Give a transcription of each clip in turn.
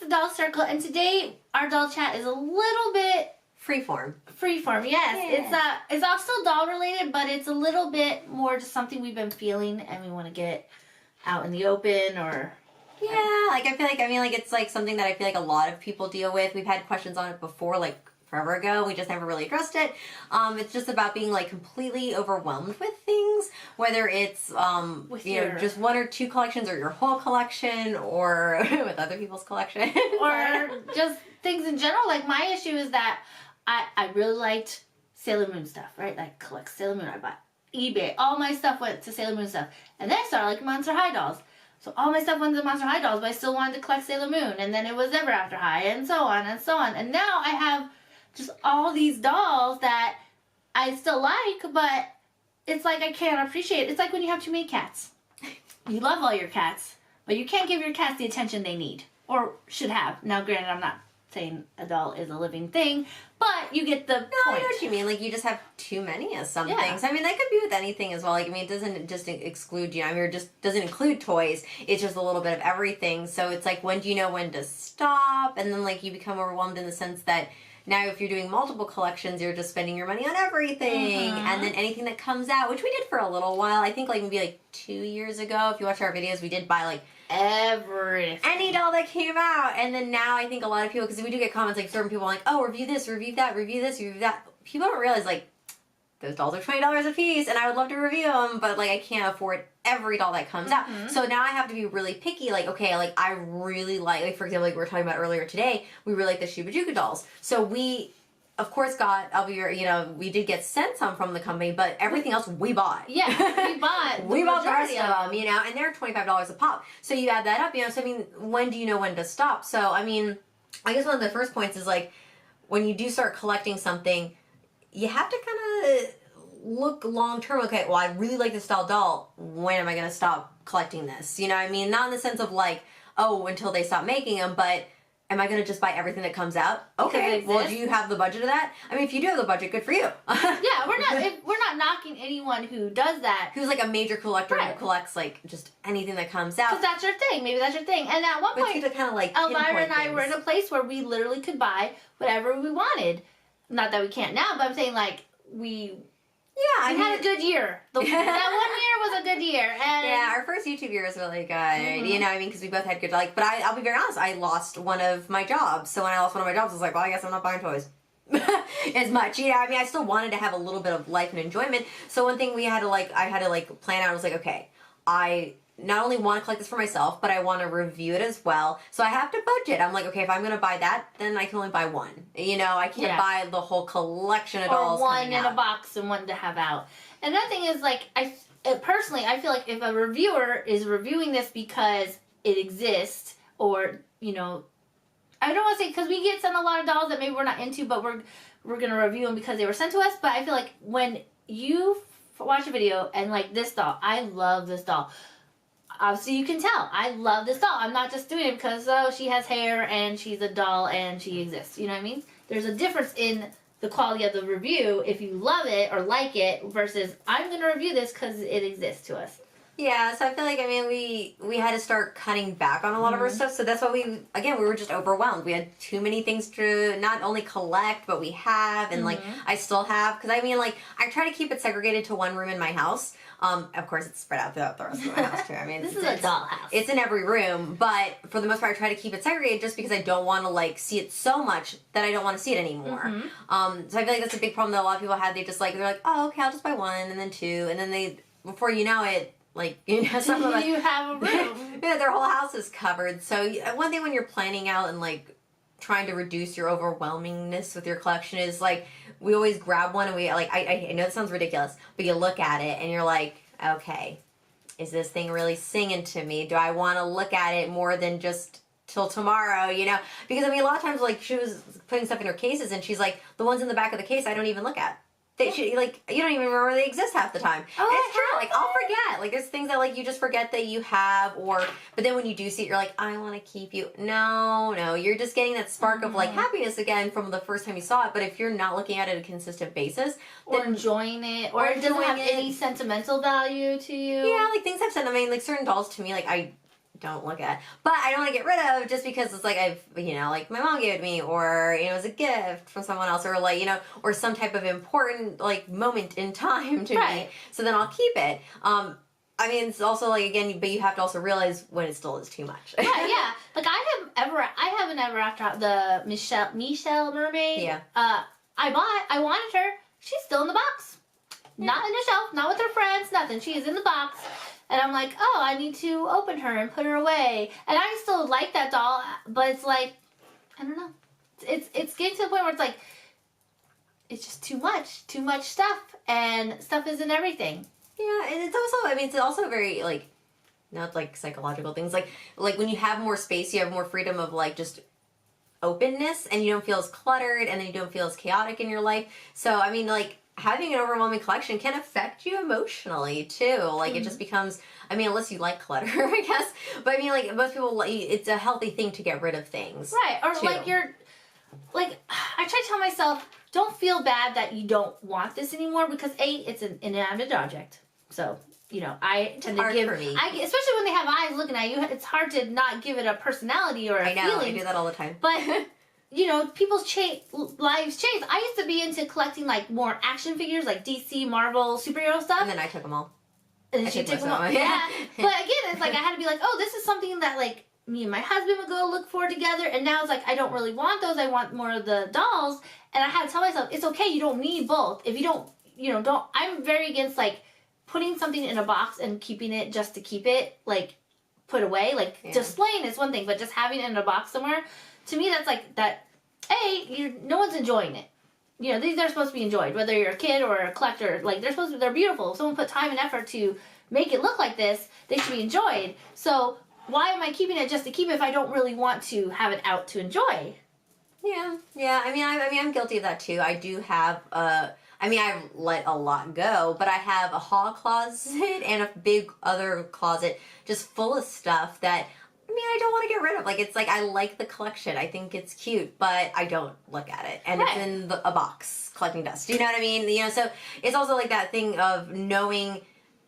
Doll Circle, and today our doll chat is a little bit freeform. Freeform, yes. Yeah. It's also doll related, but it's a little bit more just something we've been feeling and we want to get out in the open or... Yeah, like I feel like, it's like something that I feel like a lot of people deal with. We've had questions on it before, like forever ago. We just never really addressed it. It's just about being like completely overwhelmed with things, whether it's just one or two collections or your whole collection or with other people's collection. Or just things in general. Like my issue is that I really liked Sailor Moon stuff, right? Like collect Sailor Moon. I bought eBay. All my stuff went to Sailor Moon stuff. And then I started liking Monster High dolls. So all my stuff went to Monster High dolls, but I still wanted to collect Sailor Moon. And then it was Ever After High and so on and so on. And now I have just all these dolls that I still like, but it's like I can't appreciate it. It's like when you have too many cats. You love all your cats, but you can't give your cats the attention they need or should have. Now, granted, I'm not saying a doll is a living thing, but you get the point. I know what you mean. Like, you just have too many of some things. I mean, that could be with anything as well. Like, I mean, it doesn't just exclude, or just doesn't include toys. It's just a little bit of everything. So it's like, when do you know when to stop? And then, like, you become overwhelmed in the sense that now if you're doing multiple collections, you're just spending your money on everything. And then anything that comes out, which we did for a little while. I think, like, maybe, like, 2 years ago, if you watch our videos, we did buy, like, everything. Any doll that came out. And then now I think a lot of people, because we do get comments, like, certain people are like, oh, review this, review that, review this, review that. People don't realize, like, those dolls are $20 a piece, and I would love to review them, but, like, I can't afford every doll that comes out. So now I have to be really picky, like, okay, like, I really like, for example, like we were talking about earlier today, we really like the Shubajuku dolls. So we, of course, got Elvira, we did get sent some from the company, but everything else we bought. Yeah, we bought. We bought the rest of them, and they're $25 a pop. So you add that up, so I mean, when do you know when to stop? So, I mean, I guess one of the first points is, like, when you do start collecting something, you have to kind of look long term. Okay, well, I really like this style doll. When am I going to stop collecting this? You know what I mean? Not in the sense of, like, oh, until they stop making them, but am I going to just buy everything that comes out? Okay, well, do you have the budget of that? I mean, if you do have the budget, good for you. Yeah, we're not knocking anyone who does that. Who's like a major collector who collects like just anything that comes out. Because that's your thing. Maybe that's your thing. And at one point, to kind of like Elvira and I were in a place where we literally could buy whatever we wanted. Not that we can't now, but I'm saying like we had a good year. That 1 year was a good year. And yeah, our first YouTube year was really good. You know what I mean? Because we both had good, like, but I'll be very honest, I lost one of my jobs. So when I lost one of my jobs, I was like, well, I guess I'm not buying toys as much. I mean, I still wanted to have a little bit of life and enjoyment. So one thing I had to plan out, I was like, okay, I not only want to collect this for myself, but I want to review it as well. So I have to budget. I'm like, okay, if I'm going to buy that, then I can only buy one. I can't buy the whole collection of dolls. Or one in a box and one to have out. And another thing is, like, personally, I feel like if a reviewer is reviewing this because it exists, or, I don't want to say, because we get sent a lot of dolls that maybe we're not into, but we're going to review them because they were sent to us. But I feel like when you watch a video and, like, this doll, I love this doll. Obviously, you can tell. I love this doll. I'm not just doing it because, she has hair and she's a doll and she exists. You know what I mean? There's a difference in the quality of the review if you love it or like it versus I'm going to review this because it exists to us. Yeah, so I feel like, we had to start cutting back on a lot of our stuff. So that's why we were just overwhelmed. We had too many things to not only collect, but we have. And, like, I still have. Because, I try to keep it segregated to one room in my house. Of course, it's spread out throughout the rest of my house, too. This is a dollhouse. It's in every room. But for the most part, I try to keep it segregated just because I don't want to, like, see it so much that I don't want to see it anymore. So I feel like that's a big problem that a lot of people had. They just, like, they're like, oh, okay, I'll just buy one and then two. And then before you know it, like, some of us, you have a room. Yeah, their whole house is covered. So one thing when you're planning out and, like, trying to reduce your overwhelmingness with your collection is, like, we always grab one and we, like, I know it sounds ridiculous, but you look at it and you're like, okay, is this thing really singing to me? Do I want to look at it more than just till tomorrow, Because, a lot of times, like, she was putting stuff in her cases and she's like, the ones in the back of the case I don't even look at. You don't even remember they exist half the time. Oh, it's true. Like, I'll forget. Like, there's things that, like, you just forget that you have, but then when you do see it, you're like, I want to keep you. No, you're just getting that spark of, like, happiness again from the first time you saw it, but if you're not looking at it on a consistent basis, or enjoying it, or it doesn't have any sentimental value to you. Yeah, like, things have like, certain dolls to me, like, I don't look at. But I don't want to get rid of just because it's like I've, like my mom gave it to me, or, it was a gift from someone else, or like, or some type of important like moment in time to me. So then I'll keep it. I mean, it's also like, again, but you have to also realize when it still is too much. Yeah. Like I haven't ever after the Michelle mermaid. Yeah. I wanted her. She's still in the box. Yeah. Not in the shelf, not with her friends, nothing. She is in the box. And I'm like, oh, I need to open her and put her away. And I still like that doll, but it's like, I don't know. It's getting to the point where it's like, it's just too much stuff, and stuff isn't everything. Yeah, and it's also very, like, not like psychological things. Like when you have more space, you have more freedom of like just openness, and you don't feel as cluttered, and then you don't feel as chaotic in your life. So, I mean, like, having an overwhelming collection can affect you emotionally too. Like it just becomes, I mean, unless you like clutter, I guess. But I mean, like most people, it's a healthy thing to get rid of things. Right. Or too. I try to tell myself, don't feel bad that you don't want this anymore, because it's an inanimate object. So, I tend to give, especially when they have eyes looking at you, it's hard to not give it a personality or a feeling. I know, I do that all the time. But people's lives change. I used to be into collecting like more action figures, like DC, Marvel, superhero stuff. And then I took them all. And then she took them all. Yeah. But again, it's like I had to be like, oh, this is something that like me and my husband would go look for together. And now it's like I don't really want those. I want more of the dolls. And I had to tell myself, it's okay. You don't need both. If you don't, I'm very against like putting something in a box and keeping it just to keep it like put away. Like displaying is one thing, but just having it in a box somewhere. To me, that's like that. No one's enjoying it. These are supposed to be enjoyed, whether you're a kid or a collector. Like they're beautiful. If someone put time and effort to make it look like this, they should be enjoyed. So why am I keeping it just to keep it if I don't really want to have it out to enjoy? Yeah. I mean, I'm guilty of that too. I do have I've let a lot go, but I have a hall closet and a big other closet just full of stuff that. I don't want to get rid of. Like, it's like, I like the collection. I think it's cute, but I don't look at it. And it's in a box collecting dust. Do you know what I mean? So it's also like that thing of knowing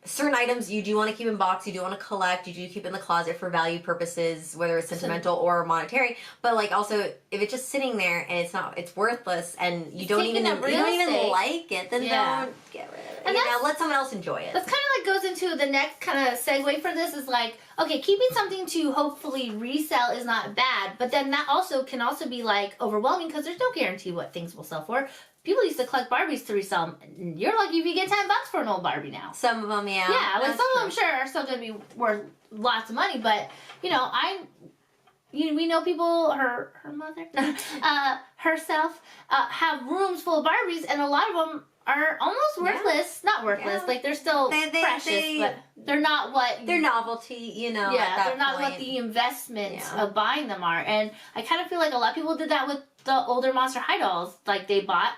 certain items you do want to keep in box, you do want to collect, you do keep in the closet for value purposes, whether it's sentimental or monetary. But like also, if it's just sitting there and it's worthless, and you don't even like it, then don't get rid of it. And let someone else enjoy it. That's kind of like goes into the next kind of segue for this is like, okay, keeping something to hopefully resell is not bad, but then that can also be like overwhelming because there's no guarantee what things will sell for. People used to collect Barbies to resell them. You're lucky if you get $10 for an old Barbie now. Some of them, yeah. Yeah, like some of them, sure, are still going to be worth lots of money. But we know people, her mother, herself, have rooms full of Barbies, and a lot of them are almost worthless. Not worthless, like they're still precious, but they're not what they're novelty. Yeah, they're not what the investment of buying them are. And I kind of feel like a lot of people did that with the older Monster High dolls. Like they bought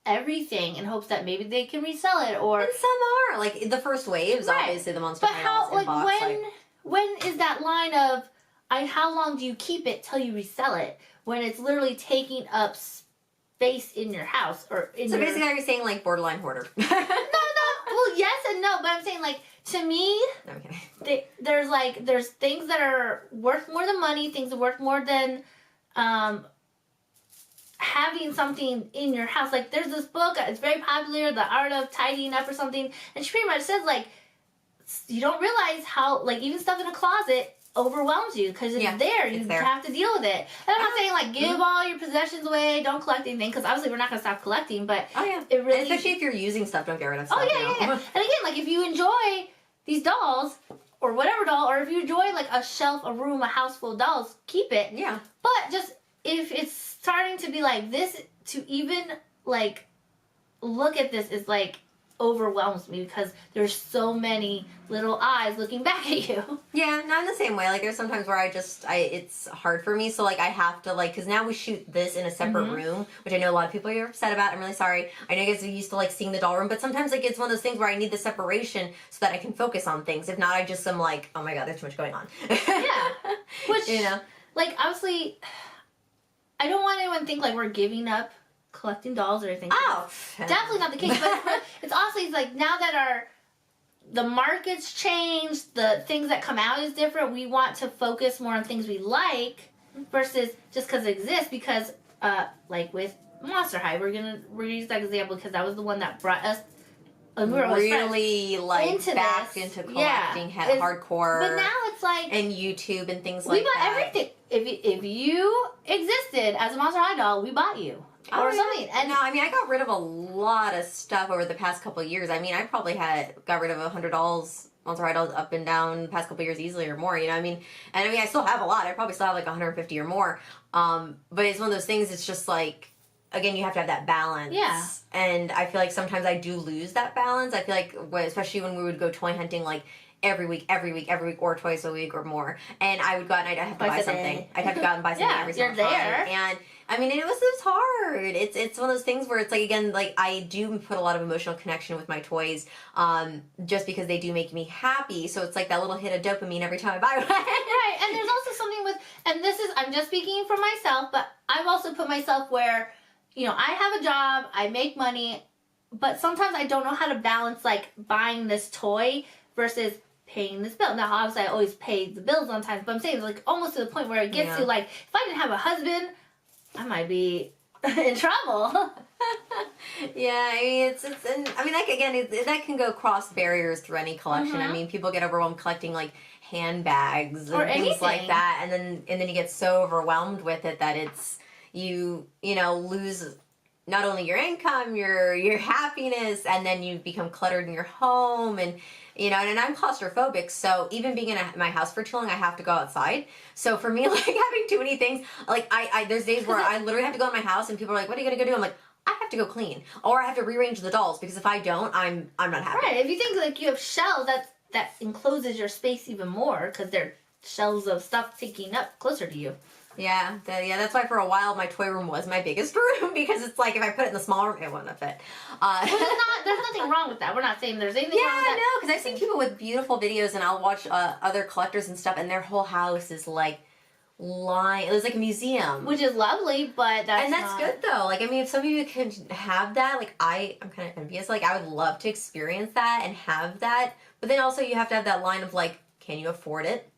everything in hopes that maybe they can resell it, or and some are like the first waves, obviously the Monster High dolls. But how when is that line of how long do you keep it till you resell it when it's literally taking up space in your house or in your... basically you're saying like borderline hoarder. No, well yes and no, but I'm saying like to me there's things that are worth more than money, things that are worth more than having something in your house. Like there's this book, it's very popular, The Art of Tidying Up or something, and she pretty much says like you don't realize how like even stuff in a closet overwhelms you because it's there. You have to deal with it. And I'm not saying like give all your possessions away, don't collect anything, because obviously we're not going to stop collecting, but it really... And especially if you're using stuff, don't get rid of stuff. Yeah. And again, like if you enjoy these dolls or whatever doll, or if you enjoy like a shelf, a room, a house full of dolls, keep it. Yeah. But just if it's starting to be like this, to even like look at this is like overwhelms me because there's so many little eyes looking back at you. Yeah, not in the same way. Like there's sometimes where it's hard for me, so like I have to like, because now we shoot this in a separate room, which I know a lot of people are upset about. I'm really sorry. I know you guys are used to like seeing the doll room, but sometimes like it's one of those things where I need the separation so that I can focus on things. If not, I just am like, oh my god, there's too much going on. Yeah. Which, like obviously I don't want anyone to think like we're giving up collecting dolls or anything. Oh, definitely not the case. But it's honestly, it's like now that the market's changed, the things that come out is different. We want to focus more on things we like versus just because it exists. Because, like with Monster High, we're gonna use that example because that was the one that brought us. And we were really like into back this. into collecting, hardcore. But now it's like and YouTube and things like that. We bought everything. If you existed as a Monster High doll, we bought you. Or something. And no, I mean, I got rid of a lot of stuff over the past couple of years. I mean, I probably got rid of 100 dolls, Monster High dolls, up and down the past couple of years easily or more, you know what I mean? And I mean, I still have a lot. I probably still have like 150 or more. But it's one of those things, it's just like, again, you have to have that balance. Yeah. And I feel like sometimes I do lose that balance. I feel like, especially when we would go toy hunting, like, every week, or twice a week or more. And I would go out and I'd have to buy something. I'd have to go out and buy something every single time. And I mean, it was hard. It's one of those things where it's like, again, like I do put a lot of emotional connection with my toys, just because they do make me happy. So it's like that little hit of dopamine every time I buy one. Right. And there's also something with, and this is, I'm just speaking for myself, but I've also put myself where, you know, I have a job, I make money, but sometimes I don't know how to balance like buying this toy versus paying this bill. Now, obviously, I always pay the bills on time, but I'm saying like almost to the point where it gets to like, if I didn't have a husband, I might be in trouble. Yeah, I mean, and I mean, like again, that can go cross barriers through any collection. I mean, people get overwhelmed collecting like handbags and things like that, and then you get so overwhelmed with it that it's you know lose not only your income, your happiness, and then you become cluttered in your home. And you know, and I'm claustrophobic, so even being in my house for too long, I have to go outside. So for me, like having too many things, like I there's days where I literally have to go in my house, and people are like, "What are you gonna go do?" I'm like, I have to go clean, or I have to rearrange the dolls because if I don't, I'm not happy. Right. If you think like you have shelves, that encloses your space even more because they're shelves of stuff taking up closer to you. Yeah, that's why for a while my toy room was my biggest room because it's like if I put it in the small room, it wouldn't fit. There's nothing wrong with that. We're not saying there's anything wrong with that. Yeah, no, because I've seen people with beautiful videos, and I'll watch other collectors and stuff, and their whole house is like it was like a museum, which is lovely, but that's good though. Like I mean, if some of you can have that, like I'm kind of envious. Like I would love to experience that and have that, but then also you have to have that line of like, can you afford it?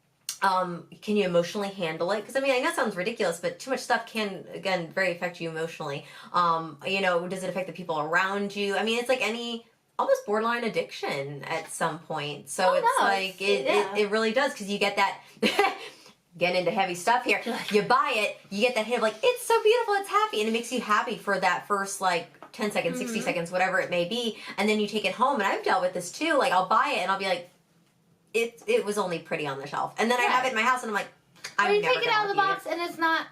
Can you emotionally handle it? Because I mean, I know it sounds ridiculous, but too much stuff can, again, very affect you emotionally. You know, does it affect the people around you? I mean, it's like any almost borderline addiction at some point. So it really does, because you get that. Getting into heavy stuff here. You buy it, you get that hit of like, it's so beautiful, it's happy, and it makes you happy for that first like 10 seconds, 60 seconds, whatever it may be, and then you take it home. And I've dealt with this too. Like I'll buy it and I'll be like, it was only pretty on the shelf, and then I have it in my house and I'm like, or you take it out of the box and it's not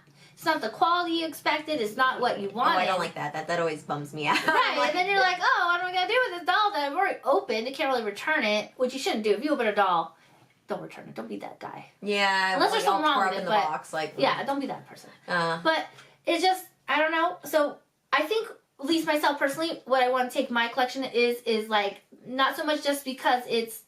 the quality you expected, it's not what you wanted. Oh, I don't like that. That always bums me out. Right, and then you're like, oh, what am I gonna do with this doll that I've already opened? You can't really return it, which you shouldn't do. If you open a doll, don't return it. Don't be that guy. Yeah, unless there's something wrong with it. The box, like, yeah, don't be that person. But it's just, I don't know. So I think, at least myself personally, what I want to take my collection is like not so much just because it's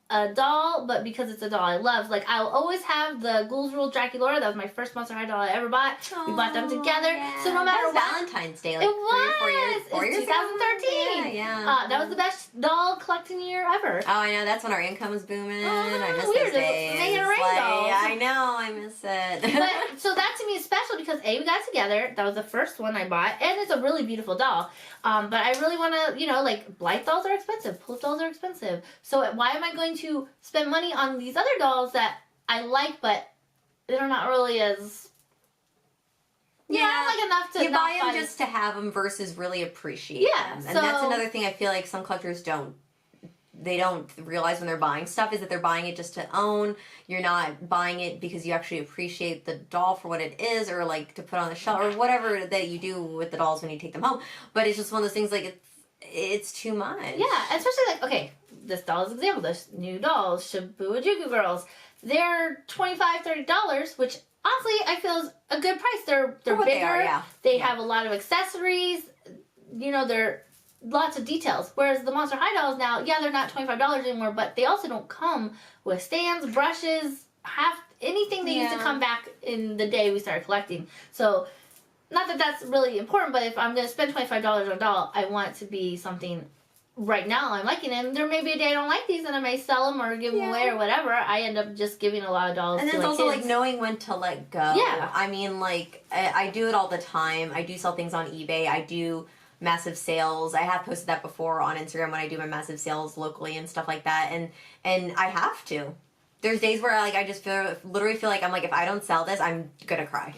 a doll, but because it's a doll I love. Like I'll always have the Ghouls Rule Draculaura. That was my first Monster High doll I ever bought. We bought them together. Yeah. So no matter what, Valentine's Day, like it was. 4 years. 2013. Yeah. That was the best doll collecting year ever. Oh, I know. That's when our income was booming. I miss we those days. Making a dolls. I know. I miss it. But so that to me is special because we got together. That was the first one I bought, and it's a really beautiful doll. But I really want to, like Blythe dolls are expensive. Pulse dolls are expensive. So why am I going to spend money on these other dolls that I like, but they're not really as... I don't like enough to... You buy them just to have them versus really appreciate them. And that's another thing I feel like some collectors don't realize when they're buying stuff, is that they're buying it just to own. You're not buying it because you actually appreciate the doll for what it is, or like to put on the shelf, or whatever that you do with the dolls when you take them home. But it's just one of those things, like it's too much. Yeah, especially like, okay, this doll is an example. This new dolls, Shibuya Juku Girls, they're $25, $30, which honestly I feel is a good price. They're bigger. They have a lot of accessories. They're lots of details. Whereas the Monster High dolls now, they're not $25 anymore, but they also don't come with stands, brushes, anything they used to come back in the day we started collecting. So, not that that's really important, but if I'm going to spend $25 on a doll, I want it to be something right now I'm liking them. There may be a day I don't like these and I may sell them or give them away or whatever. I end up just giving a lot of dolls and to it's like also kids. like knowing when to let go. Yeah. I mean, like I do it all the time. I do sell things on eBay. I do massive sales. I have posted that before on Instagram when I do my massive sales locally and stuff like that. And I have to. There's days where I just literally feel like I'm like, if I don't sell this, I'm gonna cry.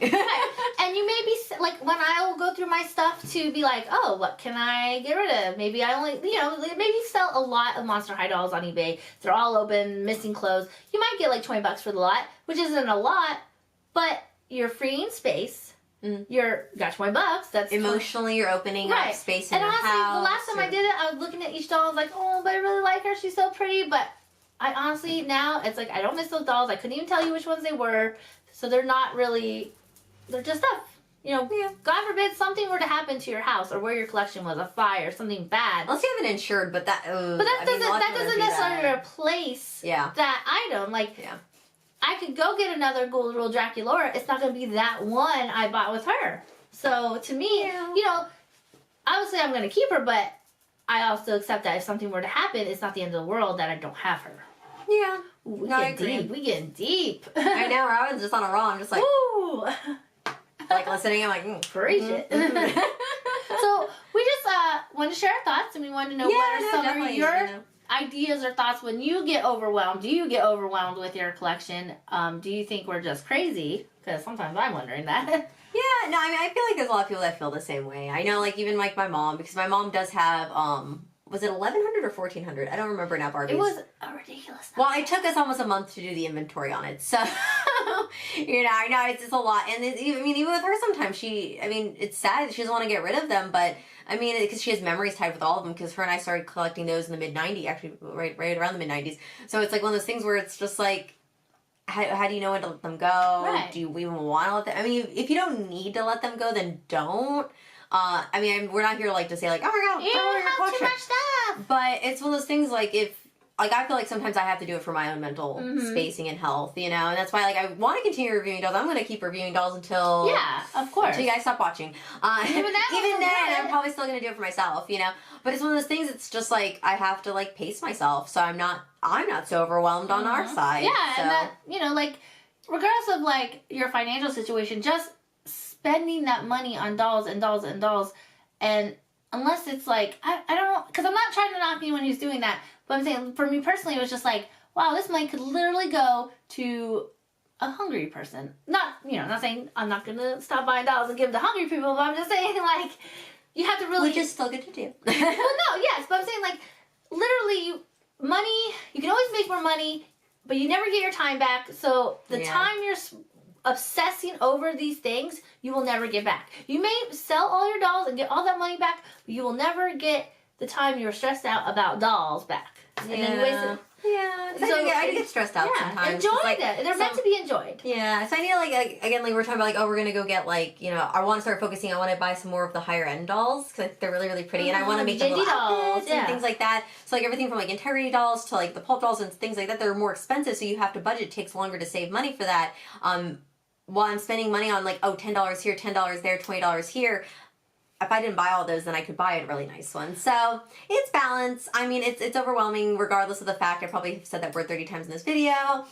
And you may be like, when I will go through my stuff to be like, oh, what can I get rid of? Maybe I only, maybe sell a lot of Monster High dolls on eBay. They're all open, missing clothes. You might get like $20 for the lot, which isn't a lot, but you're freeing space. You're got $20. That's emotionally, you're opening up space in your house. And honestly, the last time I did it, I was looking at each doll. I was like, oh, but I really like her. She's so pretty. But I honestly now it's like I don't miss those dolls. I couldn't even tell you which ones they were. So they're not really. They're just stuff. God forbid something were to happen to your house or where your collection was, a fire, something bad. Unless you have it insured, but that. But that doesn't necessarily replace that item. Like, I could go get another Gold Roll Draculaura. It's not going to be that one I bought with her. So to me, obviously I'm going to keep her, but I also accept that if something were to happen, it's not the end of the world that I don't have her. Yeah. We getting deep. I know. Robin's just on a roll. I'm just like, ooh. Like listening. I'm like, preach it. So we just wanted to share our thoughts, and we wanted to know what are some of your ideas or thoughts when you get overwhelmed. Do you get overwhelmed with your collection? Do you think we're just crazy? Because sometimes I'm wondering that. Yeah, no, I mean, I feel like there's a lot of people that feel the same way. I know, like, even like my mom, because my mom does have, was it 1,100 or 1,400? I don't remember now, Barbie. It was a ridiculous number. Well, it took us almost a month to do the inventory on it, so, I know, it's just a lot. And, even with her sometimes, it's sad that she doesn't want to get rid of them, but, because she has memories tied with all of them, because her and I started collecting those in the mid-90s, actually, right around the mid-90s. So it's like one of those things where it's just like, how do you know when to let them go? Right. Do we even want to let them? If you don't need to let them go, then don't. We're not here to say like, oh my god, you have too much stuff. But it's one of those things I feel like sometimes I have to do it for my own mental spacing and health, and that's why I want to continue reviewing dolls. I'm going to keep reviewing dolls until of course, until you guys stop watching. Even then, I'm probably still going to do it for myself, But it's one of those things. It's just like I have to pace myself, so I'm not so overwhelmed on our side. Yeah, so. And that regardless of your financial situation, just spending that money on dolls and dolls and dolls, and unless it's I don't know, because I'm not trying to knock anyone who's doing that. But I'm saying, for me personally, it was just wow, this money could literally go to a hungry person. Not saying I'm not going to stop buying dolls and give to hungry people, but I'm just saying, you have to really... Which is still good to do. Well, no, yes, but I'm saying, literally, money, you can always make more money, but you never get your time back, so the time you're obsessing over these things, you will never get back. You may sell all your dolls and get all that money back, but you will never get the time you were stressed out about dolls back. And then you waste it. Yeah, so I get stressed out sometimes. Enjoy it. They're meant to be enjoyed. Yeah, so I need again, we're talking about we're gonna go get I want to start focusing. I want to buy some more of the higher end dolls because they're really really pretty, and I want to make them little outfits and things like that. So everything from integrity dolls to the pulp dolls and things like that. They're more expensive, so you have to budget. It takes longer to save money for that. While I'm spending money on $10 here, $10 there, $20 here. If I didn't buy all those, then I could buy a really nice one. So it's balance. It's overwhelming regardless of the fact. I probably have said that word 30 times in this video.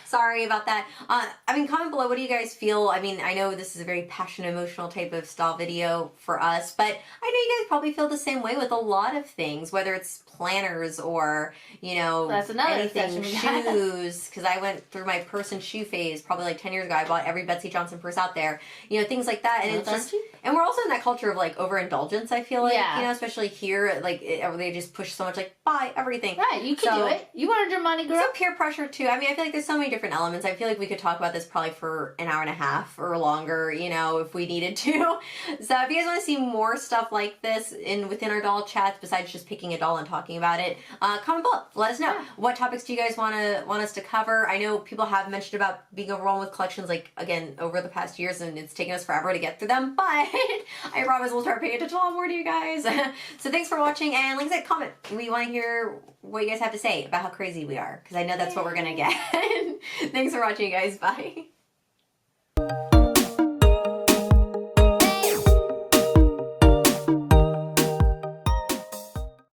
Sorry about that. Comment below. What do you guys feel? I know this is a very passionate, emotional type of style video for us, but I know you guys probably feel the same way with a lot of things, whether it's planners or, that's another anything, shoes, because I went through my purse and shoe phase probably 10 years ago. I bought every Betsy Johnson purse out there, things like that. And it's just... And we're also in that culture of overindulgence, I feel like, especially here, they just push so much buy everything. Right, you can do it. You earned your money, girl. So peer pressure too. I feel like there's so many different elements. I feel like we could talk about this probably for an hour and a half or longer, if we needed to. So if you guys want to see more stuff like this within our doll chats, besides just picking a doll and talking about it, comment below. Let us know. Yeah. What topics do you guys want us to cover? I know people have mentioned about being overwhelmed with collections, again, over the past years, and it's taken us forever to get through them, but I promise we'll start paying attention a lot more to you guys. So thanks for watching, and like I said, comment. We want to hear what you guys have to say about how crazy we are, because I know that's what we're going to get. Thanks for watching, guys. Bye.